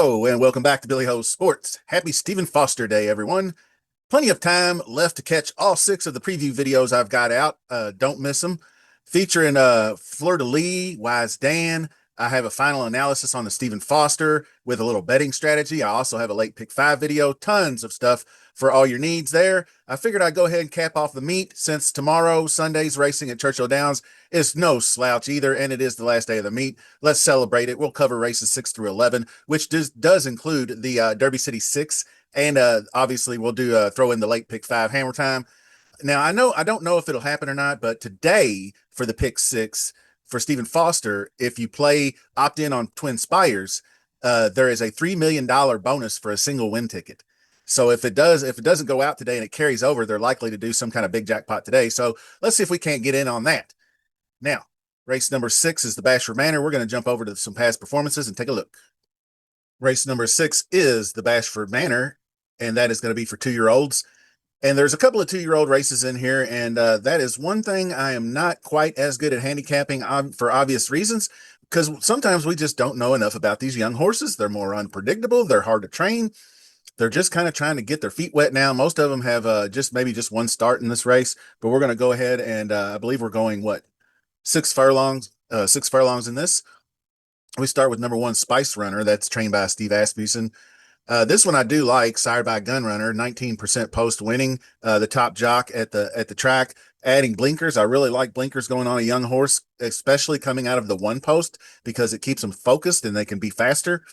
Hello and welcome back to Billy Ho's Sports. Happy Stephen Foster Day, everyone. Plenty of time left to catch all 6 of the preview videos I've got out. Don't miss them. Featuring Fleur de Lis, Wise Dan. I have a final analysis on the Stephen Foster with a little betting strategy. I also have a late pick 5 video. Tons of stuff for all your needs there. I figured I'd go ahead and cap off the meet since tomorrow, Sunday's racing at Churchill Downs, is no slouch either, and it is the last day of the meet. Let's celebrate it. We'll cover races 6 through 11, which does include the Derby City 6, and obviously we'll do throw in the late pick 5 hammer time. Now, I don't know if it'll happen or not, but today for the pick 6 for Stephen Foster, if you play opt in on Twin Spires, there is a $3 million bonus for a single win ticket. So if it doesn't go out today and it carries over, they're likely to do some kind of big jackpot today. So let's see if we can't get in on that. Now, race number 6 is the Bashford Manor. We're going to jump over to some past performances and take a look. Race number 6 is the Bashford Manor, and that is going to be for 2-year-olds. And there's a couple of 2-year-old races in here, and that is one thing I am not quite as good at handicapping for obvious reasons, because sometimes we just don't know enough about these young horses. They're more unpredictable. They're hard to train. They're just kind of trying to get their feet wet now. Most of them have maybe just one start in this race, but we're going to go ahead and I believe we're going, 6 furlongs in this. We start with number 1, Spice Runner. That's trained by Steve Asmussen. This one I do like, sired by Gun Runner, 19% post winning, the top jock at the track, adding blinkers. I really like blinkers going on a young horse, especially coming out of the 1 post, because it keeps them focused and they can be faster.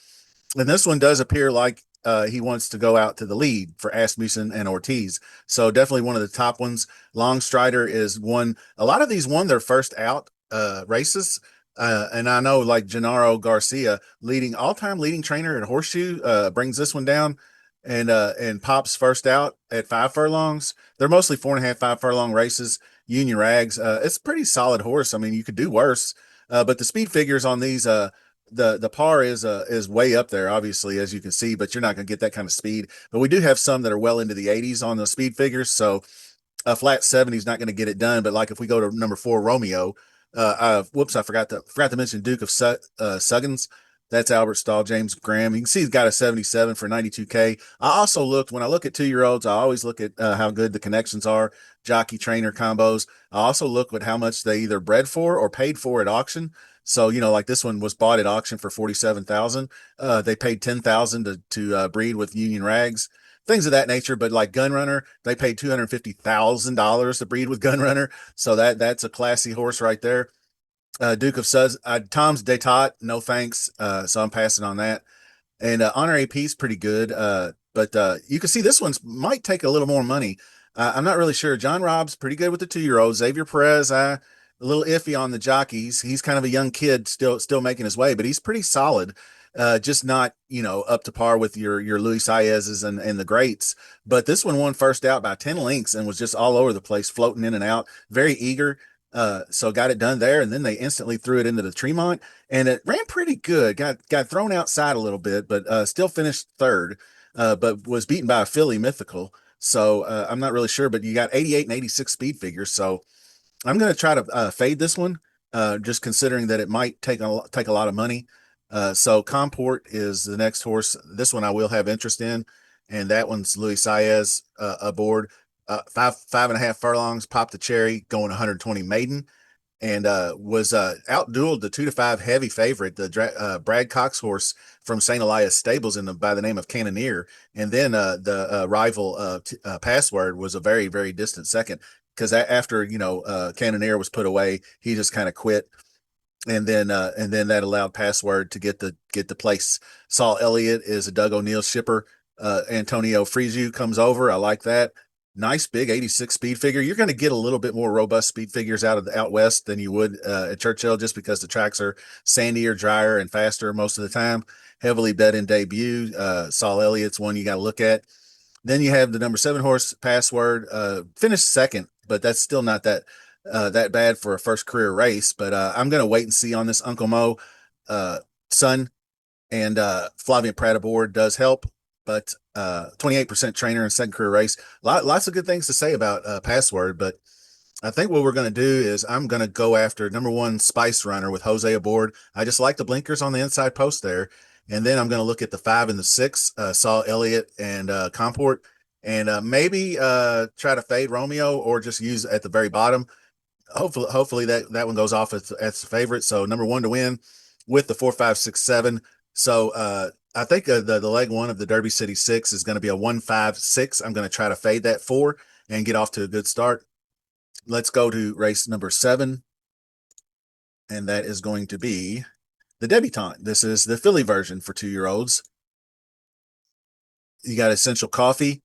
And this one does appear like he wants to go out to the lead for Asmussen and Ortiz. So definitely one of the top ones. Long Strider is one. A lot of these won their first out races. And I know like Gennaro Garcia, all-time leading trainer at Horseshoe, brings this one down and pops first out at 5 furlongs. They're mostly 4.5, 5 furlong races. Union Rags. It's a pretty solid horse. I mean, you could do worse. But the speed figures on these, the par is way up there, obviously, as you can see, but you're not going to get that kind of speed. But we do have some that are well into the 80s on the speed figures. So a flat 70 is not going to get it done. But like if we go to number 4, Romeo, I forgot to mention Duke of Suggins. That's Albert Stahl, James Graham. You can see he's got a 77 for 92K. I also when I look at 2-year-olds, I always look at how good the connections are, jockey trainer combos. I also look at how much they either bred for or paid for at auction. So, like this one was bought at auction for 47,000. They paid 10,000 to breed with Union Rags, things of that nature. But like Gun Runner, they paid $250,000 to breed with Gun Runner. So that's a classy horse right there. Duke of Tom's Detat, no thanks. So I'm passing on that. And Honor AP is pretty good. But you can see this one's might take a little more money. I'm not really sure. John Robb's pretty good with the 2-year-old. Xavier Perez, a little iffy on the jockeys. He's kind of a young kid still making his way, but he's pretty solid. Just not, up to par with your Luis Saez's and the greats. But this one won first out by 10 lengths and was just all over the place, floating in and out, very eager. So got it done there, and then they instantly threw it into the Tremont, and it ran pretty good. Got thrown outside a little bit, but still finished 3rd, but was beaten by a Philly Mythical. So I'm not really sure, but you got 88 and 86 speed figures. So I'm going to try to fade this one, just considering that it might take a lot of money. So Comport is the next horse. This one I will have interest in, and that one's Luis Saez aboard. 5.5 furlongs, popped the cherry, going 120 maiden, and was outdueled the 2-5 heavy favorite, the Brad Cox horse from St. Elias Stables by the name of Cannoneer. And then the rival Password was a very, very distant second, because after Cannoneer was put away, he just kind of quit. And then that allowed Password to get the place. Saul Elliott is a Doug O'Neill shipper. Antonio Frizu comes over. I like that. Nice big 86 speed figure. You're going to get a little bit more robust speed figures out west than you would at Churchill, just because the tracks are sandier, drier, and faster most of the time. Heavily bet in debut. Saul Elliott's one you got to look at. Then you have the number 7 horse, Password, finished 2nd, but that's still not that bad for a first career race. But I'm going to wait and see on this. Uncle Mo, son, and Flavian Pratt aboard does help, but 28% trainer in 2nd career race. Lots of good things to say about Password, but I think what we're going to do is I'm going to go after number 1 Spice Runner with Jose aboard. I just like the blinkers on the inside post there. And then I'm going to look at the 5 and the 6, Saw Elliott and Comport, and maybe try to fade Romeo or just use at the very bottom. Hopefully that one goes off as a favorite. So number one to win with the 4, 5, 6, 7. So I think the leg one of the Derby City 6 is going to be a 1, 5, 6. I'm going to try to fade that 4 and get off to a good start. Let's go to race number 7, and that is going to be the debutante. This is the filly version for 2-year-olds. You got Essential Coffee,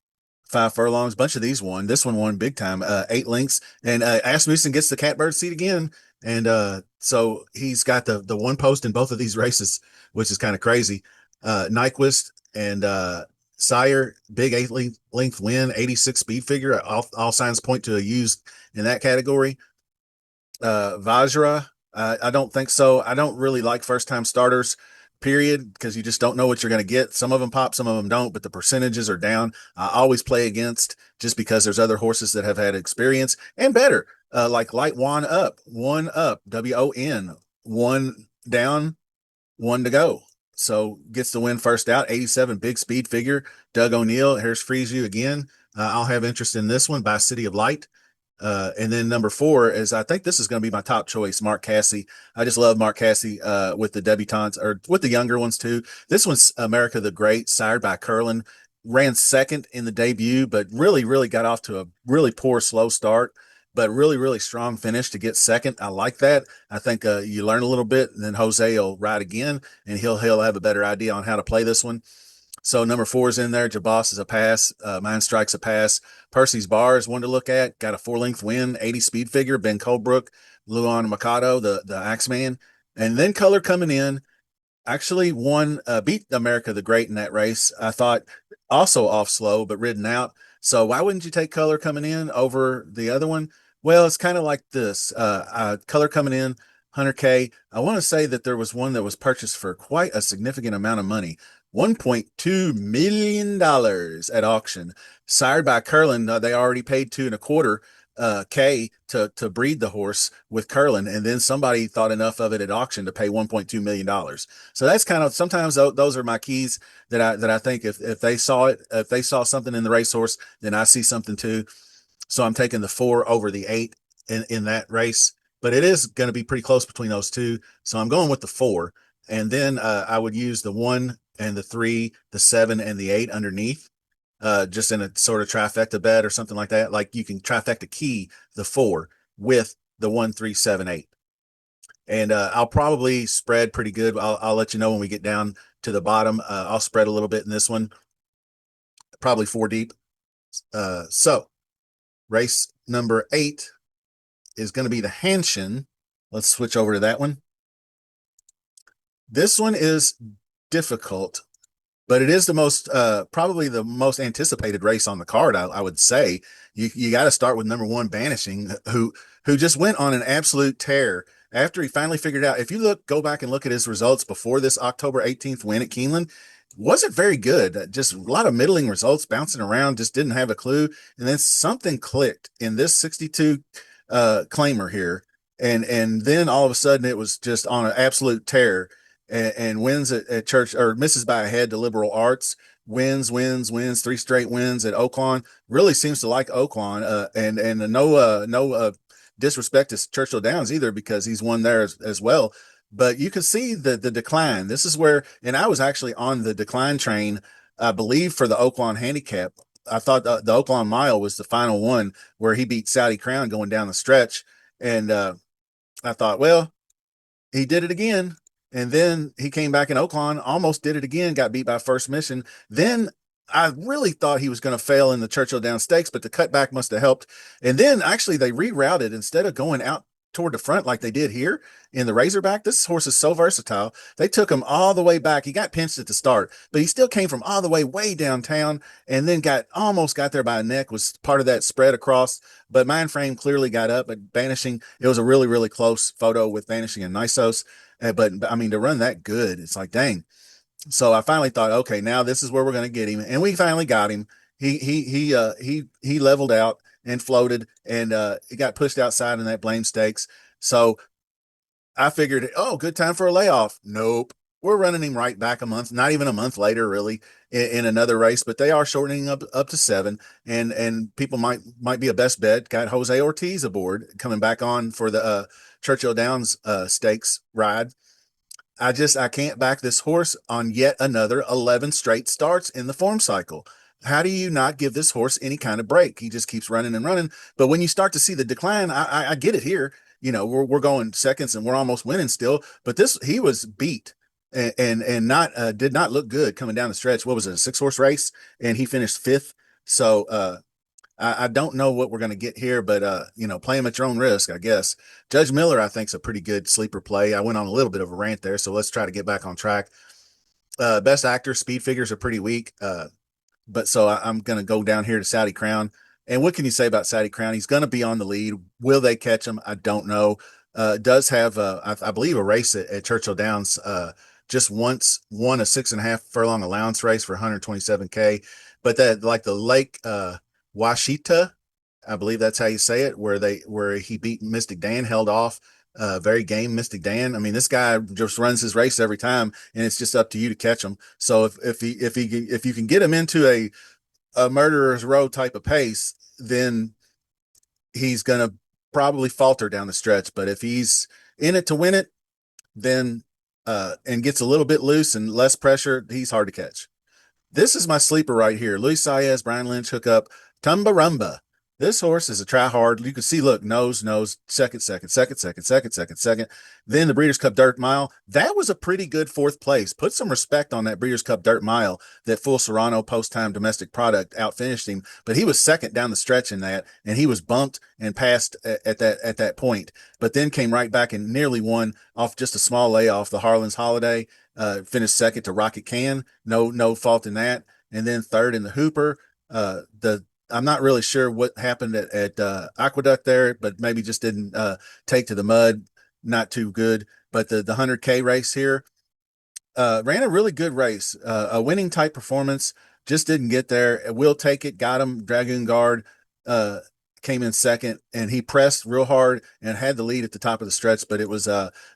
5 furlongs. Bunch of these won. This one won big time. 8 lengths. And Asmussen gets the catbird seat again. And so he's got the one post in both of these races, which is kind of crazy. Nyquist and Sire, big 8 length win, 86 speed figure. All signs point to a used in that category. Vajra, I don't think so. I don't really like first time starters, period, because you just don't know what you're going to get. Some of them pop, some of them don't, but the percentages are down. I always play against just because there's other horses that have had experience and better, like Light One Up, WON, 1 down, 1 to go. So gets the win first out, 87, big speed figure. Doug O'Neill, here's Freeze You again. I'll have interest in this one by City of Light. And then number 4 is, I think this is going to be my top choice, Mark Cassie. I just love Mark Cassie with the debutantes, or with the younger ones too. This one's America the Great, sired by Curlin. Ran second in the debut, but really got off to a really poor, slow start, but really strong finish to get second. I like that. I think you learn a little bit, and then Jose will ride again, and he'll have a better idea on how to play this one. So number 4 is in there. Jabos is a pass. Mine Strike's a pass. Percy's Bar is one to look at. Got a 4-length win, 80 speed figure. Ben Colebrook, Luan Mikado, the Axeman. And then Color coming in. Actually beat America the Great in that race. I thought also off slow, but ridden out. So why wouldn't you take Color coming in over the other one? Well, it's kind of like this. Color coming in, 100K. I want to say that there was one that was purchased for quite a significant amount of money. $1.2 million at auction, sired by Curlin. They already paid 2.25 K to breed the horse with Curlin, and then somebody thought enough of it at auction to pay $1.2 million. So that's kind of, sometimes those are my keys that I think if they saw it, if they saw something in the racehorse, then I see something too. So I'm taking the 4 over the 8 in that race, but it is going to be pretty close between those two. So I'm going with the 4, and then I would use the 1 and the 3, the 7 and the 8 underneath, just in a sort of trifecta bet or something like that. Like you can trifecta key the 4 with the 1, 3, 7, 8. And I'll probably spread pretty good. I'll let you know when we get down to the bottom. I'll spread a little bit in this one, probably 4 deep. So race number 8 is going to be the Hanshin. Let's switch over to that one. This one is difficult, but it is the most probably the most anticipated race on the card. I would say you got to start with number 1 Banishing, who just went on an absolute tear after he finally figured out. If you go back and look at his results before this October 18th win at Keeneland, wasn't very good. Just a lot of middling results, bouncing around, just didn't have a clue. And then something clicked in this 62 claimer here, and then all of a sudden it was just on an absolute tear. And wins at Church, or misses by a head to Liberal Arts, wins 3 straight wins at Oaklawn. Really seems to like Oaklawn, and no disrespect to Churchill Downs either, because he's won there as well. But you can see the decline. This is where, and I was actually on the decline train, I believe, for the Oaklawn handicap. I thought the Oaklawn Mile was the final one where he beat Saudi Crown going down the stretch, and I thought, well, he did it again. And then he came back in Oaklawn, almost did it again, got beat by First Mission. Then I really thought he was going to fail in the Churchill Downs Stakes, but the cutback must have helped. And then actually they rerouted, instead of going out toward the front like they did here in the Razorback. This horse is so versatile. They took him all the way back. He got pinched at the start, but he still came from all the way downtown, and then almost got there by a neck, was part of that spread across. But Mindframe clearly got up. But Vanishing, it was a really close photo with Vanishing and Nisos. But I mean, to run that good, it's like, dang. So I finally thought, okay, now this is where we're going to get him, and we finally got him. He leveled out and floated, and he got pushed outside in that Blame Stakes. So I figured, oh, good time for a layoff. Nope. we're running him right back a month, not even a month later, really, in another race. But they are shortening up to 7, and people might be a best bet. Got Jose Ortiz aboard, coming back on for the Churchill Downs Stakes ride. I can't back this horse on yet another 11 straight starts in the form cycle. How do you not give this horse any kind of break? He just keeps running and running. But when you start to see the decline, I get it here. We're going seconds and we're almost winning still. But this he was beat and not did not look good coming down the stretch. What was it, a 6-horse race? And he finished 5th. So I don't know what we're going to get here, but play him at your own risk, I guess. Judge Miller, I think, is a pretty good sleeper play. I went on a little bit of a rant there, so let's try to get back on track. Best actor, speed figures are pretty weak, but so I'm going to go down here to Saudi Crown. And what can you say about Saudi Crown? He's going to be on the lead. Will they catch him? I don't know. Does have, I believe, a race at Churchill Downs. Just once won a 6.5 furlong allowance race for 127K, but that like the Lake Washita, I believe that's how you say it, where he beat Mystic Dan, held off very game Mystic Dan. I mean, this guy just runs his race every time, and it's just up to you to catch him. So if you can get him into a murderer's row type of pace, then he's gonna probably falter down the stretch. But if he's in it to win it, then and gets a little bit loose and less pressure, he's hard to catch. This is my sleeper right here. Luis Saez, Brian Lynch hook up Tumbarumba. This horse is a try hard. You can see, look, nose, second. Then the Breeders' Cup Dirt Mile. That was a pretty good 4th place. Put some respect on that Breeders' Cup Dirt Mile. That Full Serrano post-time domestic product outfinished him, but he was second down the stretch in that, and he was bumped and passed at that point. But then came right back and nearly won off just a small layoff. The Harlan's Holiday finished second to Rocket Can. No fault in that. And then third in the Hooper. I'm not really sure what happened at Aqueduct there, but maybe just didn't take to the mud. Not too good. But the 100K race here ran a really good race, a winning type performance. Just didn't get there. Will take it. Got him. Dragoon Guard came in second, and he pressed real hard and had the lead at the top of the stretch. But it was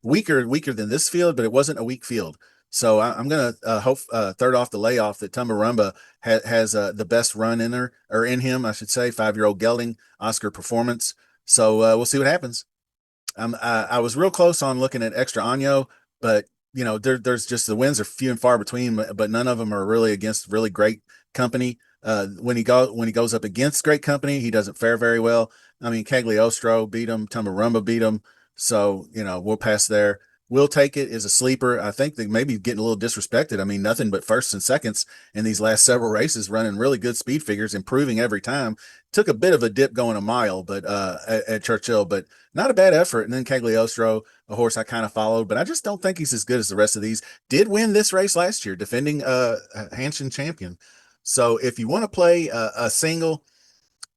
weaker than this field, but it wasn't a weak field. So I'm going to hope third off the layoff that Tumbarumba has the best run in her, or in him, I should say. 5-year-old gelding, Oscar Performance. So we'll see what happens. I was real close on looking at Extra Año, but there's just the wins are few and far between, but none of them are really against really great company. When he goes up against great company, he doesn't fare very well. I mean, Cagliostro beat him, Tumbarumba beat him, so we'll pass there. Will Take It is a sleeper. I think they may be getting a little disrespected. I mean, nothing but firsts and seconds in these last several races, running really good speed figures, improving every time. Took a bit of a dip going a mile, but at Churchill, but not a bad effort. And then Cagliostro, a horse I kind of followed, but I just don't think he's as good as the rest of these. Did win this race last year, defending Hanshin champion. So if you want to play a single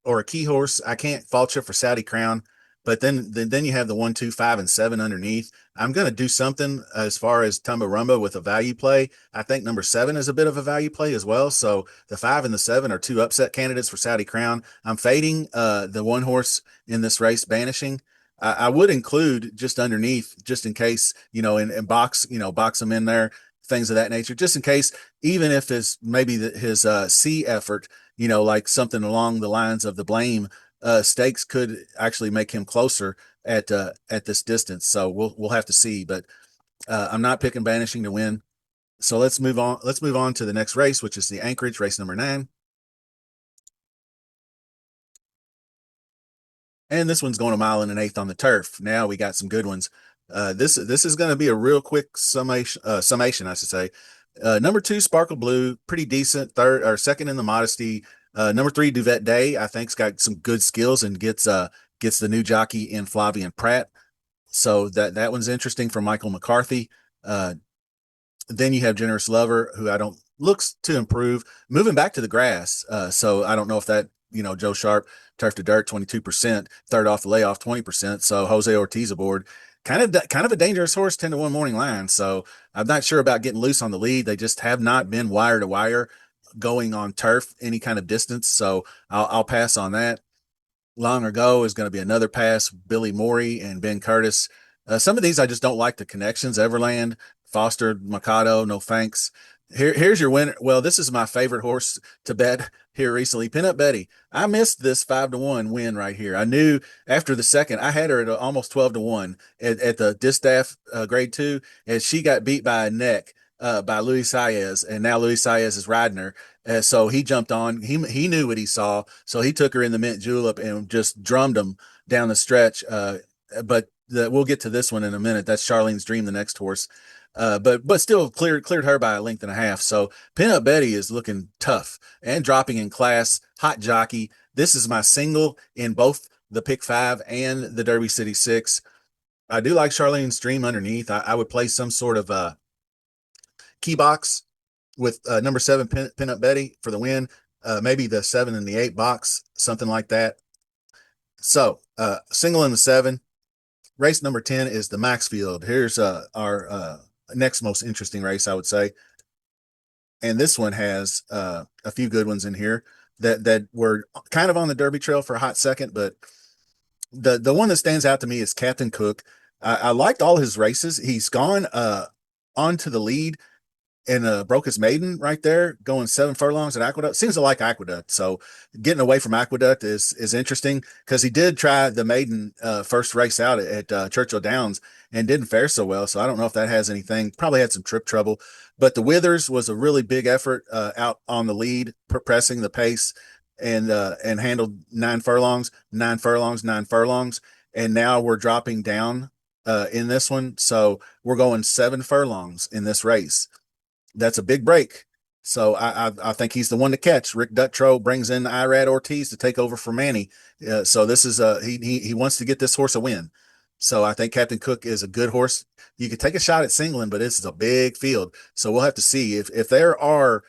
or a key horse, I can't fault you for Saudi Crown. But then you have the 1, 2, 5, and 7 underneath. I'm going to do something as far as Tumbarumba with a value play. I think number 7 is a bit of a value play as well. So the 5 and the 7 are 2 upset candidates for Saudi Crown. I'm fading the one horse in this race, Banishing. I would include just underneath, just in case, and box them in there, things of that nature, just in case, even if his C effort, like something along the lines of the Blame stakes could actually make him closer at this distance. So we'll have to see, but I'm not picking Banishing to win. So let's move on. Let's move on to the next race, which is the Anchorage race number 9. And this one's going 1 1/8 on the turf. Now we got some good ones. This is going to be a real quick summation, I should say. Number 2, Sparkle Blue, pretty decent. Third or second in the Modesty. Number 3, Duvet Day, I think's got some good skills and gets the new jockey in Flavian Pratt. So that one's interesting for Michael McCarthy. Then you have Generous Lover, who I don't looks to improve, moving back to the grass. So I don't know if that, Joe Sharp, turf to dirt, 22%, third off the layoff, 20%. So Jose Ortiz aboard. Kind of a dangerous horse, 10-1 morning line. So I'm not sure about getting loose on the lead. They just have not been wire to wire going on turf any kind of distance. So I'll pass on that. Long Ago is going to be another pass. Billy Morey and Ben Curtis. Some of these I just don't like the connections. Everland, Foster, Mikado, no thanks. Here's your winner. Well, this is my favorite horse to bet here recently. Peanut Betty. I missed this 5-1 win right here. I knew after the second, I had her at almost 12-1 at the Distaff grade 2, and she got beat by a neck by Luis Saez, and now Luis Saez is riding her. So he jumped on. He knew what he saw, so he took her in the mint julep and just drummed him down the stretch. We'll get to this one in a minute. That's Charlene's Dream, the next horse. But still cleared her by a length and a half. So Pinup Betty is looking tough and dropping in class. Hot jockey. This is my single in both the Pick 5 and the Derby City 6. I do like Charlene's Dream underneath. I would play some sort of key box with number 7 Pinup Betty for the win. Maybe the 7 and the 8 box, something like that. So single in the 7. Race number 10 is the Maxfield. Here's our next most interesting race, I would say. And this one has a few good ones in here that were kind of on the Derby trail for a hot second, but the one that stands out to me is Captain Cook. I liked all his races. He's gone on to the lead and broke his maiden right there, going 7 furlongs at Aqueduct. Seems to like Aqueduct, so getting away from Aqueduct is interesting because he did try the maiden first race out at Churchill Downs and didn't fare so well. So I don't know if that has anything. Probably had some trip trouble, but the Withers was a really big effort out on the lead, pressing the pace and handled 9 furlongs, 9 furlongs, 9 furlongs, and now we're dropping down in this one, so we're going 7 furlongs in this race. That's a big break. So I think he's the one to catch. Rick Dutrow brings in Irad Ortiz to take over for Manny. So this is he wants to get this horse a win. So I think Captain Cook is a good horse. You could take a shot at singling, but this is a big field. So we'll have to see if there are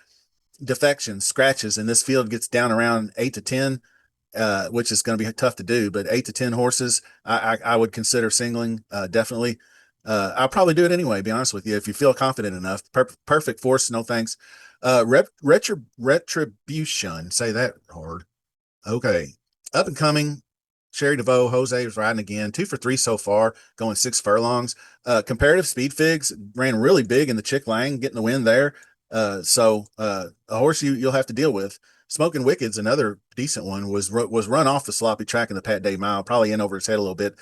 defections, scratches, and this field gets down around 8 to 10, which is going to be tough to do. But 8 to 10 horses, I would consider singling definitely. I'll probably do it anyway, be honest with you, if you feel confident enough. Perfect force, no thanks. Retribution, say that hard. Okay. Up and coming, Sherry DeVoe, Jose is riding again. 2 for 3 so far, going 6 furlongs. Comparative Speed Figs ran really big in the Chick Lang, getting the win there. So a horse you'll have to deal with. Smoking Wicked's another decent one, was run off the sloppy track in the Pat Day Mile, probably in over his head a little bit,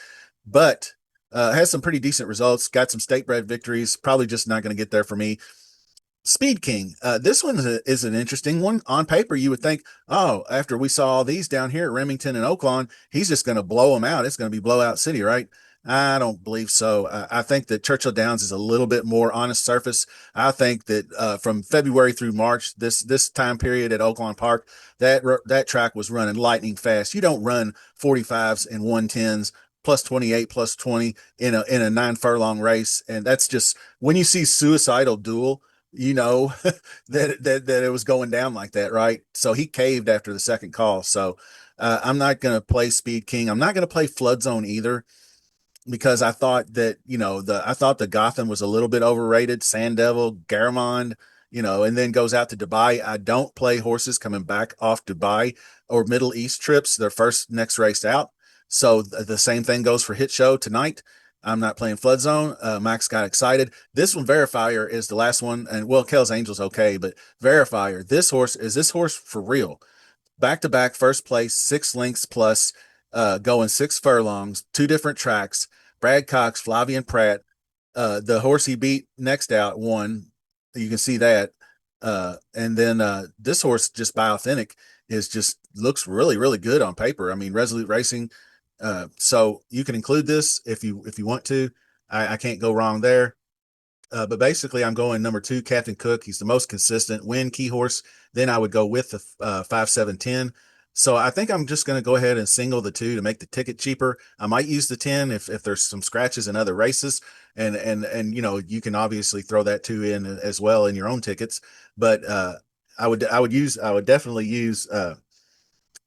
but has some pretty decent results, got some state bred victories, probably just not going to get there for me. Speed King. This one is an interesting one. On paper, you would think, oh, after we saw all these down here at Remington and Oaklawn, he's just going to blow them out. It's going to be blowout city, right? I don't believe so. I think that Churchill Downs is a little bit more honest surface. I think that from February through March, this time period at Oaklawn Park, that track was running lightning fast. You don't run 45s and 110s plus 28 plus 20 in a 9 furlong race, and that's just when you see Suicidal Duel, you know that it was going down like that, right? So he caved after the second call. So I'm not going to play Speed King. I'm not going to play Flood Zone either, because I thought that, I thought the Gotham was a little bit overrated. Sand Devil, Garamond, and then goes out to Dubai. I don't play horses coming back off Dubai or Middle East trips, their next race out. So the same thing goes for Hit Show tonight. I'm not playing Flood Zone. Max got excited. This one, Verifier, is the last one. And well, Kel's Angel's okay, but Verifier, this horse for real? Back to back first place, 6 lengths plus, going 6 furlongs, 2 different tracks. Brad Cox, Flavian Pratt, the horse he beat next out won. You can see that. And then this horse, just by Authentic, looks really, really good on paper. I mean, Resolute Racing. So you can include this if you want to. I can't go wrong there. But basically, I'm going number 2, Captain Cook. He's the most consistent win key horse. Then I would go with the 5, 7, 10. So I think I'm just going to go ahead and single the 2 to make the ticket cheaper. I might use the 10 if there's some scratches in other races, and you can obviously throw that 2 in as well in your own tickets. But I would definitely use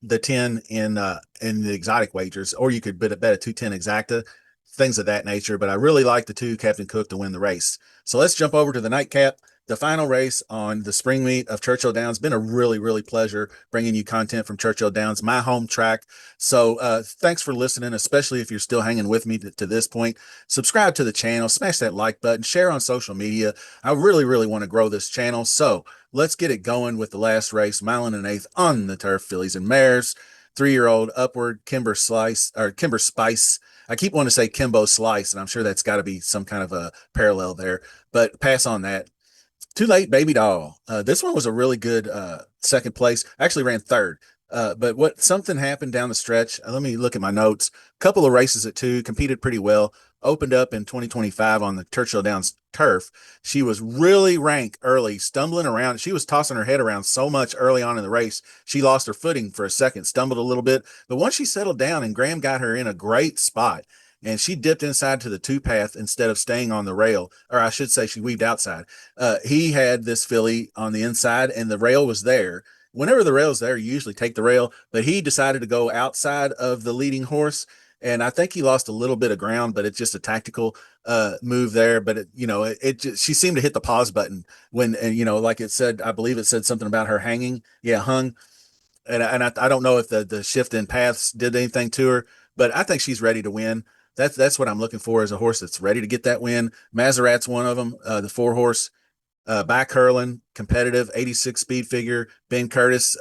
the 10 in the exotic wagers, or you could bet a 210 exacta, things of that nature. But I really like the 2 Captain Cook to win the race. So let's jump over to the nightcap. the final race on the spring meet of Churchill Downs. Been a really pleasure bringing you content from Churchill Downs, my home track. So thanks for listening, especially if you're still hanging with me to this point. Subscribe to the channel, smash that like button, share on social media. I really want to grow this channel. So let's get it going with the last race, mile and an eighth on the turf, fillies and mares. 3-year-old Upward, Kimber Spice. I keep wanting to say Kimbo Slice, and I'm sure that's got to be some kind of a parallel there, but pass on that. Too Late Baby Doll. This one was a really good second place. I actually ran third. But what something happened down the stretch. Let me look at my notes. Couple of races at two, competed pretty well. Opened up in 2025 on the Churchill Downs turf. She was really rank early, stumbling around. She was tossing her head around so much early on in the race. She lost her footing for a second, stumbled a little bit. But once she settled down and Graham got her in a great spot, and she dipped inside to the two path instead of staying on the rail, or I should say she weaved outside. He had this filly on the inside and the rail was there. Whenever the rail's there, you usually take the rail, but he decided to go outside of the leading horse. And I think he lost a little bit of ground, but it's just a tactical move there. But she seemed to hit the pause button when, and like it said, I believe it said something about her hanging. Yeah, hung. And I don't know if the shift in paths did anything to her, but I think she's ready to win. That's what I'm looking for, as a horse that's ready to get that win. Maserat's one of them, the 4 horse, back hurling, competitive, 86 speed figure. Ben Curtis,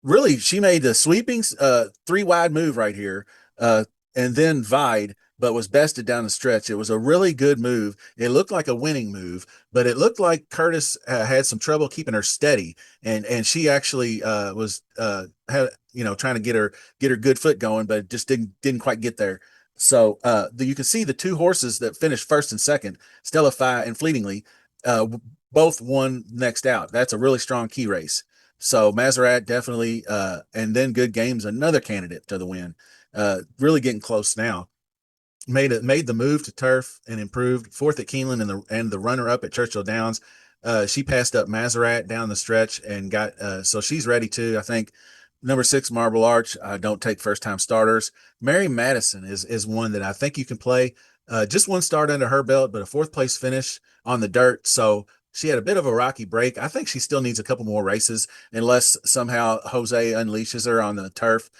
really, she made the sweeping 3 wide move right here, and then vied, but was bested down the stretch. It was a really good move. It looked like a winning move, but it looked like Curtis had some trouble keeping her steady, and she actually was had trying to get her good foot going, but just didn't quite get there. So you can see the 2 horses that finished first and second, Stella Fi and Fleetingly, uh, both won next out. That's a really strong key race. So Maserat definitely, and then Good Game's another candidate to the win. Really getting close now. Made the move to turf and improved. Fourth at Keeneland and the runner up at Churchill Downs. She passed up Maserat down the stretch and got so she's ready too. I think number 6 Marble Arch. Don't take first time starters. Mary Madison is one that I think you can play. Just one start under her belt, but a 4th place finish on the dirt. So she had a bit of a rocky break. I think she still needs a couple more races unless somehow Jose unleashes her on the turf.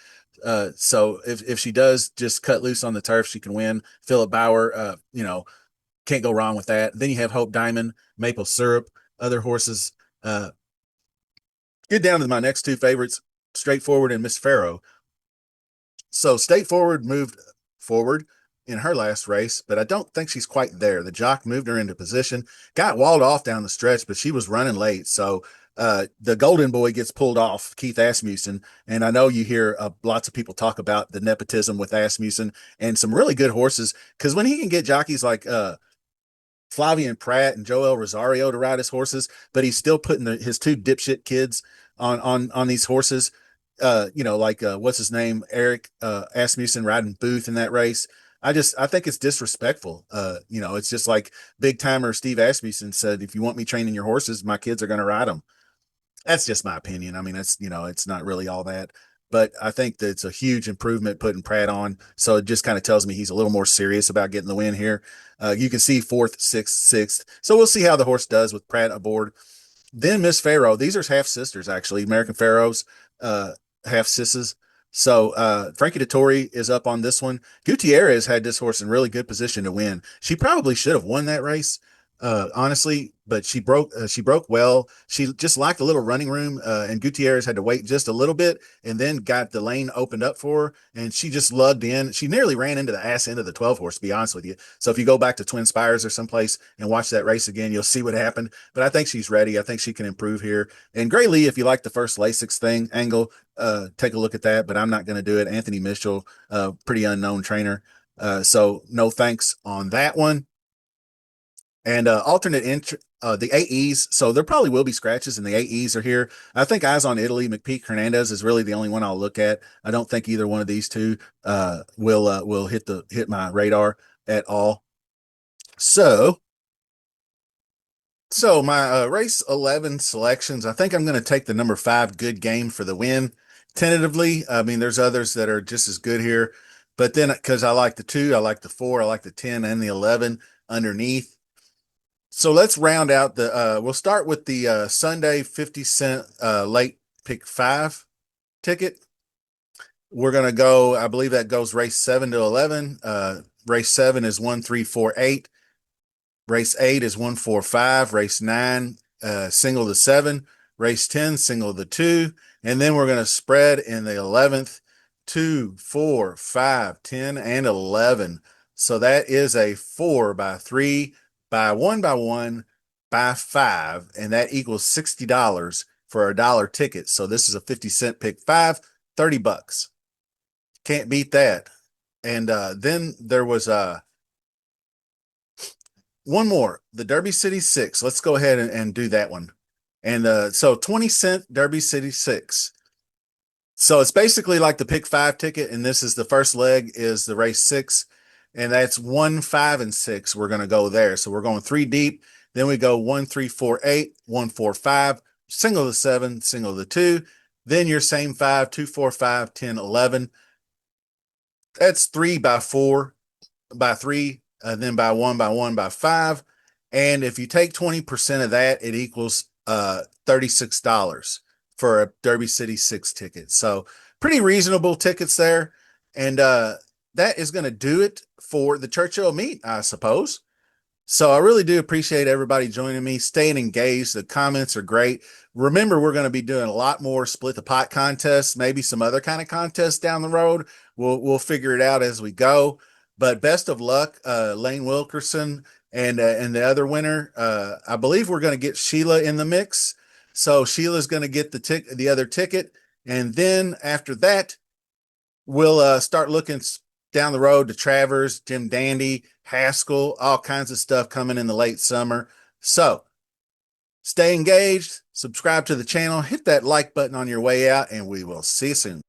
So if she does just cut loose on the turf, she can win. Philip Bauer, can't go wrong with that. Then you have Hope Diamond, Maple Syrup, other horses. Get down to my next 2 favorites, Straightforward and Miss Pharaoh. So Straightforward moved forward in her last race, but I don't think she's quite there. The jock moved her into position, got walled off down the stretch, but she was running late. So the golden boy gets pulled off, Keith Asmussen. And I know you hear lots of people talk about the nepotism with Asmussen and some really good horses, because when he can get jockeys like Flavian Pratt and Joel Rosario to ride his horses, but he's still putting his 2 dipshit kids on these horses. What's his name, Eric Asmussen riding Booth in that race. I think it's disrespectful. It's just like big timer Steve Asmussen said, if you want me training your horses, my kids are going to ride them. That's just my opinion. I mean, it's not really all that, but I think that it's a huge improvement putting Pratt on. So it just kind of tells me he's a little more serious about getting the win here. You can see 4th, 6th, 6th. So we'll see how the horse does with Pratt aboard. Then Miss Pharaoh. These are half sisters, actually. American Pharaohs, half sisses. So Frankie Dettori is up on this one. Gutierrez had this horse in really good position to win. She probably should have won that race, honestly, but she broke well. She just lacked a little running room, and Gutierrez had to wait just a little bit and then got the lane opened up for her, and she just lugged in. She nearly ran into the ass end of the 12 horse, to be honest with you. So if you go back to Twin Spires or someplace and watch that race again, you'll see what happened. But I think she's ready. I think she can improve here. And Gray Lee, if you like the first Lasix thing angle, take a look at that, but I'm not going to do it. Anthony Mitchell, pretty unknown trainer. So no thanks on that one. And alternate entry, the AEs. So there probably will be scratches, and the AEs are here. I think Eyes on Italy, McPeak Hernandez is really the only one I'll look at. I don't think either one of these 2 will hit my radar at all. So my race 11 selections. I think I'm going to take the number 5 Good Game for the win. Tentatively, I mean, there's others that are just as good here, but then because I like the 2, I like the 4, I like the 10 and the 11 underneath. So let's round out the we'll start with the Sunday 50 cent late pick five ticket. We're gonna go, I believe that goes race 7 to 11. Race 7 is 1348. Race 8 is 145. Race 9, single to 7. Race 10, single to 2. And then we're gonna spread in the 11th, 2, 4, 5, 10, and 11. So that is a 4 by 3 by 1 by 1 by 5, and that equals $60 for a dollar ticket. So this is a 50 cent pick five, 30 bucks. Can't beat that. And then there was one more, the Derby City 6. Let's go ahead and do that one. And so 20 cent Derby City 6. So it's basically like the pick five ticket, and this is the first leg is the race 6, and that's 1, 5, and 6. We're going to go there. So we're going 3 deep. Then we go 1, 3, 4, 8, 1, 4, 5, single to 7, single to 2. Then your same 5, 2, 4, 5, 10, 11. That's 3 by 4 by 3, and then by 1 by 1 by 5. And if you take 20% of that, it equals $36 for a Derby City 6 ticket. So pretty reasonable tickets there. And that is going to do it for the Churchill meet, I suppose. So I really do appreciate everybody joining me, staying engaged. The comments are great. Remember, we're going to be doing a lot more split the pot contests, maybe some other kind of contests down the road. We'll figure it out as we go. But best of luck, Lane Wilkerson and the other winner. I believe we're going to get Sheila in the mix. So Sheila's going to get the other ticket, and then after that, we'll start looking down the road to Travers, Jim Dandy, Haskell, all kinds of stuff coming in the late summer. So stay engaged, subscribe to the channel, hit that like button on your way out, and we will see you soon.